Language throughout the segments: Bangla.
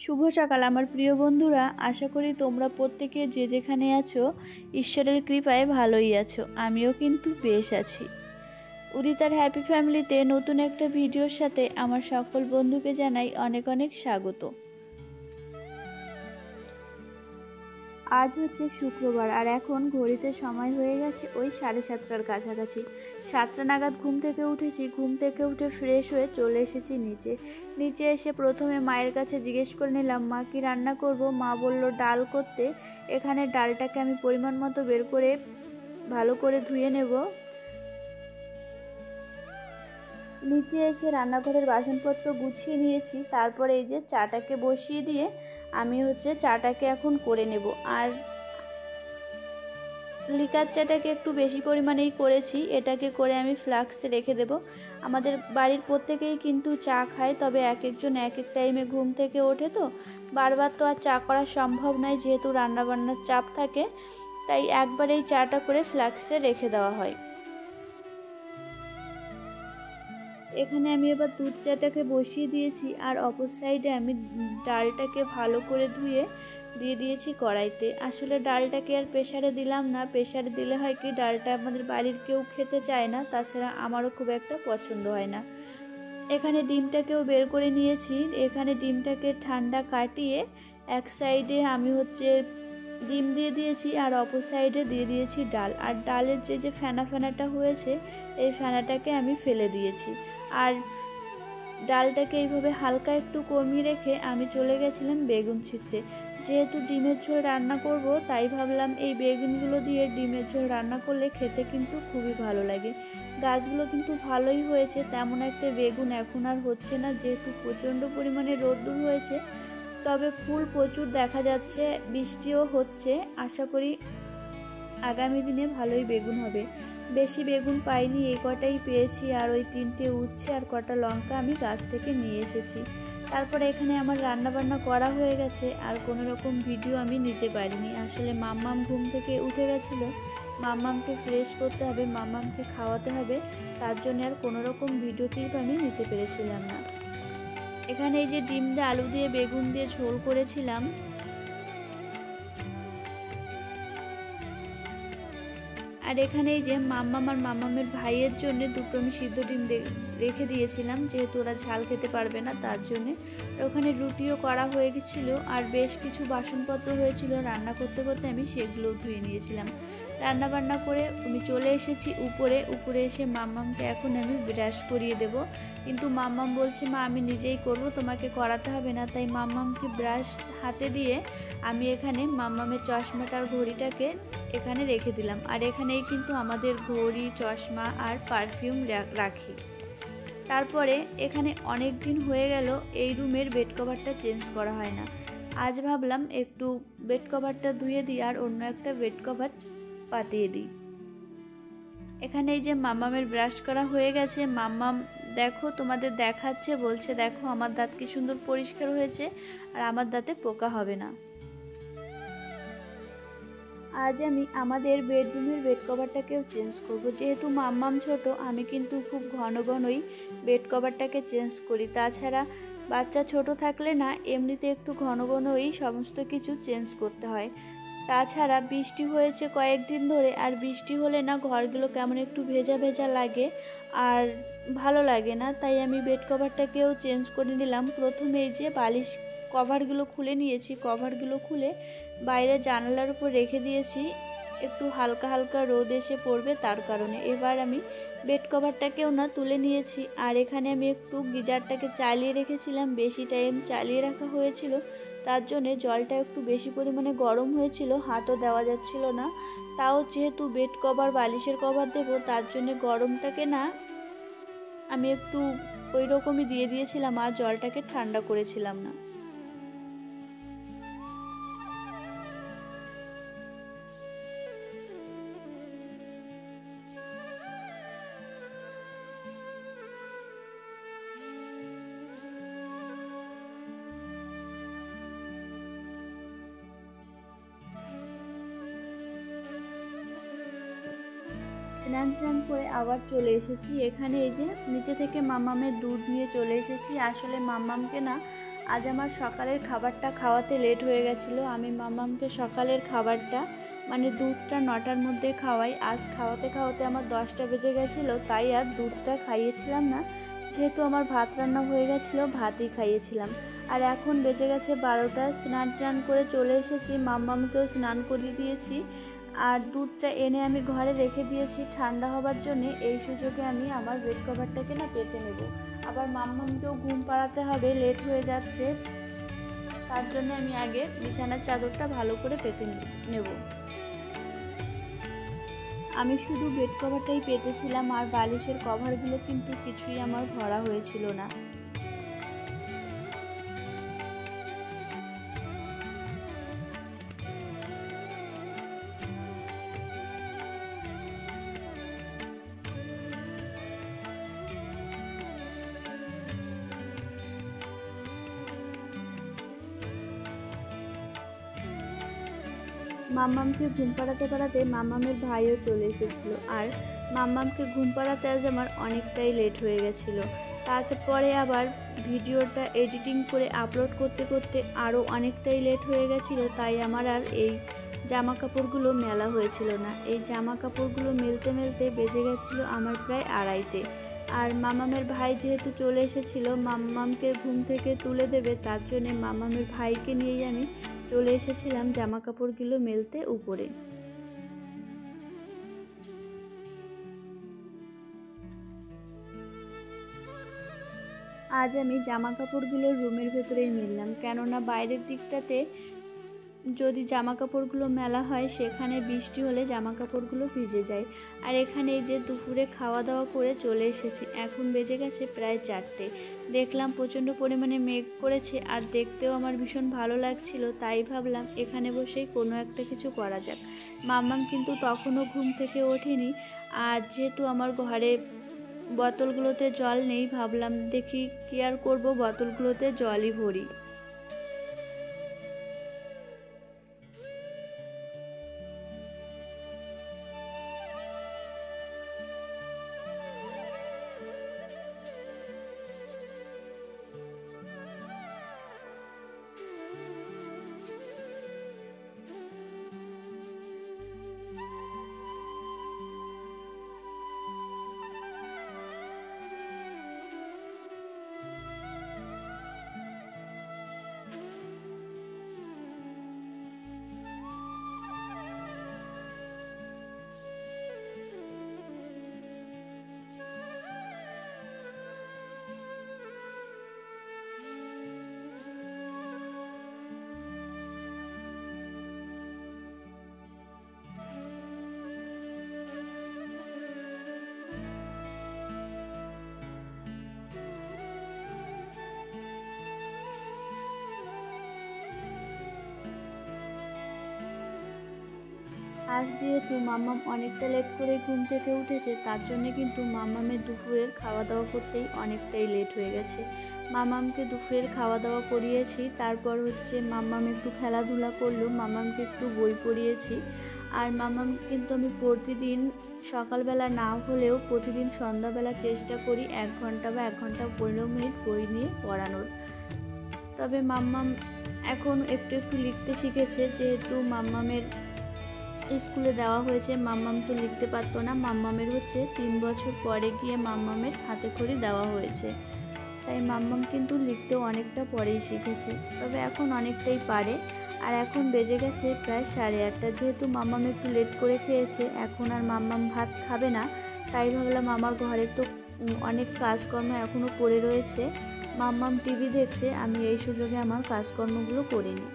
শুভ সকাল আমার প্রিয় বন্ধুরা, আশা করি তোমরা প্রত্যেকে যে যেখানে আছো ঈশ্বরের কৃপায় ভালোই আছো। আমিও কিন্তু বেশ আছি। উদিতার হ্যাপি ফ্যামিলিতে নতুন একটা ভিডিওর সাথে আমার সকল বন্ধুকে জানাই অনেক অনেক স্বাগত। আজ হচ্ছে শুক্রবার আর এখন ঘড়িতে সময় হয়ে গেছে ওই 7:30টার কাছাকাছি। 7টা নাগাদ ঘুম থেকে উঠেছি। ঘুম থেকে উঠে ফ্রেশ হয়ে চলে এসেছি নিচে এসে প্রথমে মায়ের কাছে জিজ্ঞেস করে নিলাম, মা কি রান্না করব। মা বলল ডাল করতে। এখানে ডালটাকে আমি পরিমাণ মতো বের করে ভালো করে ধুয়ে নেব। নিচে এসে রান্নাঘরের বাসনপত্র গুছিয়ে নিয়েছি। তারপরে এই যে চাটাকে বসিয়ে দিয়ে আমি চাটাকে এখন করে নেব। আর লিকার চাটাকে একটু বেশি পরিমাণেই করেছি। এটাকে করে আমি ফ্লাক্সে রেখে দেব। আমাদের বাড়ির প্রত্যেকেই কিন্তু চা খায়, তবে এক একজন এক এক টাইমে ঘুম থেকে ওঠে, তো বারবার তো আর চা করা সম্ভব নয়, যেহেতু রান্নাবান্নার চাপ থাকে, তাই একবারেই চাটা করে ফ্লাক্সে রেখে দেওয়া হয়। এখানে আমি এবার দুধ চাটাকে বসিয়ে দিয়েছি আর অপর সাইডে আমি ডালটাকে ভালো করে ধুয়ে দিয়ে দিয়েছি কড়াইতে। আসলে ডালটাকে আর প্রেসারে দিলাম না, প্রেসারে দিলে হয় কি ডালটা আমাদের বাড়ির কেউ খেতে চায় না, তাছাড়া আমারও খুব একটা পছন্দ হয় না। এখানে ডিমটাকেও বের করে নিয়েছি। এখানে ডিমটাকে ঠান্ডা কাটিয়ে এক সাইডে আমি ডিম দিয়ে দিয়েছি আর অপর সাইডে দিয়ে দিয়েছি ডাল। আর ডালের যে ফেনাটা হয়েছে এই ফেনাটাকে আমি ফেলে দিয়েছি। আর ডালটাকে এইভাবে হালকা একটু কমিয়ে রেখে আমি চলে গেছিলাম বেগুন ছিঁড়তে। যেহেতু ডিমের ঝোল রান্না করব, তাই ভাবলাম এই বেগুনগুলো দিয়ে ডিমের ঝোল রান্না করলে খেতে কিন্তু খুবই ভালো লাগে। গাছগুলো কিন্তু ভালোই হয়েছে, তেমন একটা বেগুন এখন আর হচ্ছে না, যেহেতু প্রচণ্ড পরিমাণে রোদ্দুর হয়েছে। তবে ফুল প্রচুর দেখা যাচ্ছে, বৃষ্টিও হচ্ছে। আশা করি আগামী দিনে ভালোই বেগুন হবে। বেশি বেগুন পাইনি, এই কটাই পেয়েছি, আর ওই 3টে উচ্ছে আর কটা লঙ্কা আমি গাছ থেকে নিয়ে এসেছি। তারপরে এখানে আমার রান্নাবান্না করা হয়ে গেছে, আর কোনো রকম ভিডিও আমি নিতে পারিনি। আসলে মাম্মাম ঘুম থেকে উঠে গেছিলো, মাম্মামকে ফ্রেশ করতে হবে, মাম্মামকে খাওয়াতে হবে, তার জন্য আর কোনো রকম ভিডিও ক্লিপ আমি নিতে পেরেছিলাম না। এখানে এই যে ডিম দিয়ে আলু দিয়ে বেগুন দিয়ে ঝোল করেছিলাম। আর এখানে এই যে মাম্মাম আর মাম্মামের ভাইয়ের জন্য দুটো আমি সিদ্ধ ডিম রেখে দিয়েছিলাম, যেহেতু ওরা ঝাল খেতে পারবে না তার জন্যে। ওখানে রুটিও করা হয়ে গেছিলো আর বেশ কিছু বাসনপত্র হয়েছিল, রান্না করতে করতে আমি সেগুলোও ধুয়ে নিয়েছিলাম। রান্না বান্না করে আমি চলে এসেছি উপরে এসে মাম্মামকে এখন আমি ব্রাশ করিয়ে দেব। কিন্তু মাম্মাম বলছে, মা আমি নিজেই করব, তোমাকে করাতে হবে না। তাই মাম্মামকে ব্রাশ হাতে দিয়ে আমি এখানে মাম্মামের চশমাটার ঘড়িটাকে এখানে রেখে দিলাম। আর এখানেই কিন্তু আমাদের ঘড়ি, চশমা আর পারফিউম রাখি। তারপরে এখানে অনেক দিন হয়ে গেল এই রুমের বেড কভারটা চেঞ্জ করা হয় না। আজ ভাবলাম একটু বেড কভারটা ধুয়ে দিই আর অন্য একটা বেড কভার পাতিয়ে দিই। এখানে এই যে মাম্মামের ব্রাশ করা হয়ে গেছে। মাম্মাম দেখো তোমাদের দেখাচ্ছে, বলছে দেখো আমার দাঁত কি সুন্দর পরিষ্কার হয়েছে আর আমার দাঁতে পোকা হবে না। আজ আমি আমাদের বেডরুমের বেড কভারটাকেও চেঞ্জ করব। যেহেতু মাম্মাম ছোট, আমি কিন্তু খুব ঘনই বেড কভারটাকে চেঞ্জ করি। তাছাড়া বাচ্চা ছোট থাকলে না এমনিতে একটু ঘনই সমস্ত কিছু চেঞ্জ করতে হয়। তাছাড়া বৃষ্টি হয়েছে কয়েকদিন ধরে, আর বৃষ্টি হলে না ঘরগুলো কেমন একটু ভেজা ভেজা লাগে আর ভালো লাগে না, তাই আমি বেড কভারটাকেও চেঞ্জ করে নিলাম। প্রথমে এই যে বালিশ কভারগুলো খুলে নিয়েছি, কভারগুলো খুলে বাইরে জানালার উপর রেখে দিয়েছি, একটু হালকা হালকা রোদ এসে পড়বে তার কারণে। এবার আমি বেড কভারটাকেও না তুলে নিয়েছি। আর এখানে আমি একটু গিজারটাকে চালিয়ে রেখেছিলাম, বেশি টাইম চালিয়ে রাখা হয়েছিল, তার জন্যে জলটা একটু বেশি পরিমাণে গরম হয়েছিল, হাতও দেওয়া যাচ্ছিল না। তাও যেহেতু বেড কভার বালিশের কভার দেবো, তার জন্যে গরমটাকে না আমি একটু ওই রকমই দিয়ে দিয়েছিলাম, আর জলটাকে ঠান্ডা করেছিলাম না। স্নান করে আবার চলে এসেছি। এখানে এই যে নিচে থেকে মাম্মামের দুধ নিয়ে চলে এসেছি। আসলে মাম্মামকে না আজ আমার সকালের খাবারটা খাওয়াতে লেট হয়ে গেছিলো। আমি মাম্মামকে সকালের খাবারটা মানে দুধটা 9টার মধ্যে খাওয়াই। আজ খাওয়াতে খাওয়াতে আমার 10টা বেজে গেছিলো, তাই আর দুধটা খাইয়েছিলাম না। যেহেতু আমার ভাত রান্না হয়ে গেছিলো, ভাতই খাইয়েছিলাম। আর এখন বেজে গেছে 12টা। স্নান টান করে চলে এসেছি, মাম্মামকেও স্নান করিয়ে দিয়েছি। আর দুধটা এনে আমি ঘরে রেখে দিয়েছি ঠান্ডা হবার জন্য। এই সুযোগে আমি আমার বেড কভারটাকে পেতে নেব। আবার মাম্মামকেও ঘুম পাড়াতে হবে, লেট হয়ে যাচ্ছে। তার জন্য আমি আগে বিছানার চাদরটা ভালো করে পেতে নেব। আমি শুধু বেড কভারটাই পেতেছিলাম, আর বালিশের কভারগুলো কিন্তু কিছুই আমার ভরা হয়েছিল না। মাম্মামকে ঘুম পাড়াতে পাড়াতে মাম্মামের ভাইও চলে এসেছিলো। আর মাম্মামকে ঘুম পাড়াতে আজ আমার অনেকটাই লেট হয়ে গেছিলো। তারপরে আবার ভিডিওটা এডিটিং করে আপলোড করতে করতে আরও অনেকটাই লেট হয়ে গেছিলো। তাই আমার আর এই জামা কাপড়গুলো মেলা হয়েছিল না। এই জামা কাপড়গুলো মেলতে মেলতে বেজে গেছিলো আমার প্রায় 2:30। আর মাম্মামের ভাই যেহেতু চলে এসেছিলো মাম্মামকে ঘুম থেকে তুলে দেবে, তার জন্যে মাম্মামের ভাইকে নিয়েই আমি চলে এসেছিলাম জামা কাপড়গুলো মেলতে উপরে। আজ আমি জামা কাপড়গুলো রুমের ভেতরেই মেললাম, কেননা বাইরের দিকটাতে যদি জামা কাপড়গুলো মেলা হয় সেখানে বৃষ্টি হলে জামা কাপড়গুলো ভিজে যায়। আর এখানে এই যে দুপুরে খাওয়া দাওয়া করে চলে এসেছি, এখন বেজে গেছে প্রায় 4টে। দেখলাম প্রচণ্ড পরিমাণে মেঘ করেছে, আর দেখতেও আমার ভীষণ ভালো লাগছিল। তাই ভাবলাম এখানে বসেই কোনো একটা কিছু করা যাক। মাম্মাম কিন্তু তখনও ঘুম থেকে ওঠেনি। আর যেহেতু আমার ঘরে বোতলগুলোতে জল নেই, ভাবলাম দেখি কি আর করবো, বোতলগুলোতে জলই ভরি। আজ যেহেতু মাম্মাম অনেকটা লেট করে ঘুম থেকে উঠেছে, তার জন্য কিন্তু মাম্মামের দুপুরের খাওয়া দাওয়া করতেই অনেকটাই লেট হয়ে গেছে। মাম্মামকে দুপুরের খাওয়া দাওয়া করিয়েছি, তারপর মাম্মাম একটু খেলাধুলা করলো, মাম্মামকে একটু বই পড়িয়েছি। আর মাম্মাম কিন্তু আমি প্রতিদিন সকালবেলা না হলেও প্রতিদিন সন্ধ্যাবেলা চেষ্টা করি 1 ঘন্টা বা 1 ঘন্টা 15 মিনিট বই নিয়ে পড়ানোর। তবে মাম্মাম এখন একটু একটু লিখতে শিখেছে, যেহেতু মাম্মামের স্কুলে দেওয়া হয়েছে। মাম্মাম তো লিখতে পারতো না, মাম্মামের 3 বছর পরে গিয়ে মাম্মামের হাতে খড়ি দেওয়া হয়েছে। তাই মাম্মাম কিন্তু লিখতেও অনেকটা পরেই শিখেছে, তবে এখন অনেকটাই পারে। আর এখন বেজে গেছে প্রায় 8:30। যেহেতু মাম্মাম একটু লেট করে খেয়েছে, এখন আর মাম্মাম ভাত খাবে না। তাই ভাবলাম আমার ঘরে তো অনেক কাজকর্ম এখনও পড়ে রয়েছে, মাম্মাম টিভি দেখছে, আমি এই সুযোগে আমার কাজকর্মগুলো করে নিই।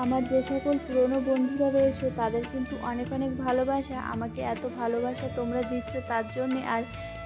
আমার যে সকল পুরনো বন্ধুরা রয়েছে তাদের কিন্তু অনেক অনেক ভালোবাসা। আমাকে এত ভালোবাসা তোমরা দিচ্ছ তার জন্যে, আর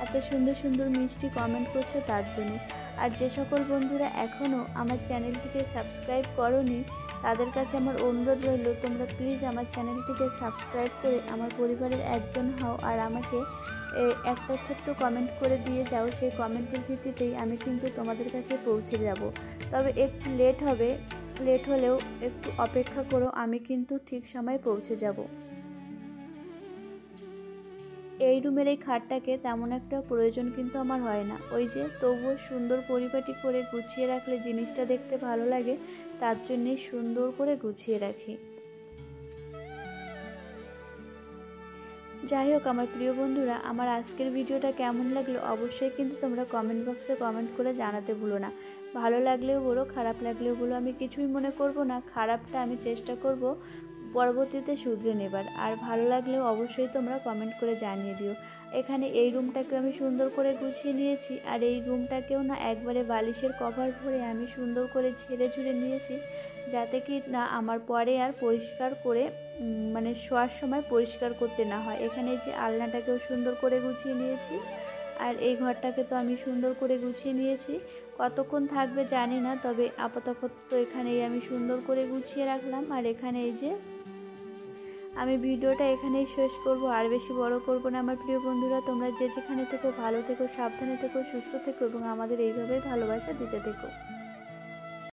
এত সুন্দর সুন্দর মিষ্টি কমেন্ট করছো তার জন্য। আর যে সকল বন্ধুরা এখনও আমার চ্যানেলটিকে সাবস্ক্রাইব করোনি তাদের কাছে আমার অনুরোধ রইল, তোমরা প্লিজ আমার চ্যানেলটিকে সাবস্ক্রাইব করে আমার পরিবারের একজন হও, আর আমাকে একটা ছোট্ট কমেন্ট করে দিয়ে যাও। সেই কমেন্টের ভিত্তিতেই আমি কিন্তু তোমাদের কাছে পৌঁছে যাব। তবে একটু লেট হবে, লেট হলেও একটু অপেক্ষা করো, আমি কিন্তু ঠিক সময় পৌঁছে যাব। এই রুমের এই খাটটাকে তেমন একটা প্রয়োজন কিন্তু আমার হয় না, ওই যে তবুও সুন্দর পরিপাটি করে গুছিয়ে রাখলে জিনিসটা দেখতে ভালো লাগে, তার জন্যেই সুন্দর করে গুছিয়ে রাখি। যাই হোক আমার প্রিয় বন্ধুরা, আমার আজকের ভিডিওটা কেমন লাগলো অবশ্যই কিন্তু তোমরা কমেন্ট বক্সে কমেন্ট করে জানাতে ভুলো না। ভালো লাগলেও বলো, খারাপ লাগলেও বলো, আমি কিছুই মনে করব না। খারাপটা আমি চেষ্টা করব পরবর্তীতে শুধরে নেবার, আর ভালো লাগলেও অবশ্যই তোমরা কমেন্ট করে জানিয়ে দিও। এখানে এই রুমটাকে আমি সুন্দর করে গুছিয়ে নিয়েছি, আর এই রুমটাকেও না একবারে বালিশের কভার ভরে আমি সুন্দর করে ঝেড়ে ঝুড়ে নিয়েছি, যাতে কি না আমার পরে আর পরিষ্কার করে মানে শোয়ার সময় পরিষ্কার করতে না হয়। এখানে যে আলনাটাকেও সুন্দর করে গুছিয়ে নিয়েছি, আর এই ঘরটাকে তো আমি সুন্দর করে গুছিয়ে নিয়েছি। কতক্ষণ থাকবে জানি না, তবে আপাতত তো এখানেই আমি সুন্দর করে গুছিয়ে রাখলাম। আর এখানে এই যে আমি ভিডিওটা এখানেই শেষ করব, আর বেশি বড় করব না। আমার প্রিয় বন্ধুরা, তোমরা যে যেখানে থেকো ভালো থেকো, সাবধানে থেকো, সুস্থ থেকো এবং আমাদের এইভাবেই ভালোবাসা দিতে থেকো।